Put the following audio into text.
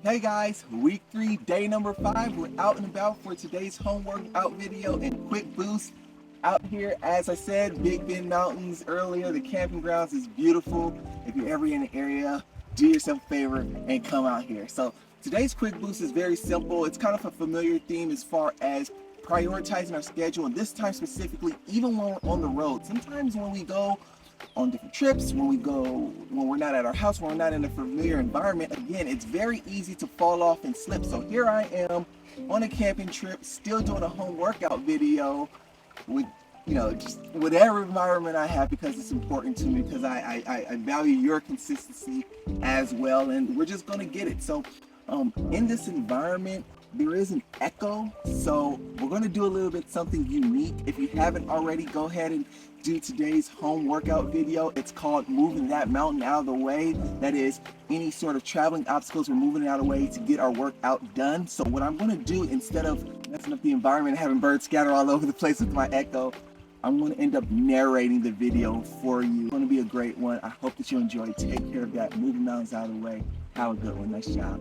Hey guys, week 3, day number 5. We're out and about for today's home workout video and quick boost. Out here, as I said, Big Bend Mountains earlier. The camping grounds is beautiful. If you're ever in the area, do yourself a favor and come out here. So today's quick boost is very simple. It's kind of a familiar theme as far as prioritizing our schedule, and this time specifically, even when we're on the road. Sometimes when we go on different trips, when we're not at our house, when we're not in a familiar environment, again, it's very easy to fall off and slip. So here I am on a camping trip, still doing a home workout video with, just whatever environment I have, because it's important to me, because I value your consistency as well, and we're just gonna get it. So in this environment, there is an echo, so we're going to do a little bit something unique. If you haven't already, go ahead and do today's home workout video. It's called Moving That Mountain Out of the Way. That is, any sort of traveling obstacles, we're moving it out of the way to get our workout done. So what I'm going to do, instead of messing up the environment and having birds scatter all over the place with my echo, I'm going to end up narrating the video for you. It's going to be a great one. I hope that you enjoy. Take care of that. Moving mountains out of the way. Have a good one. Nice job.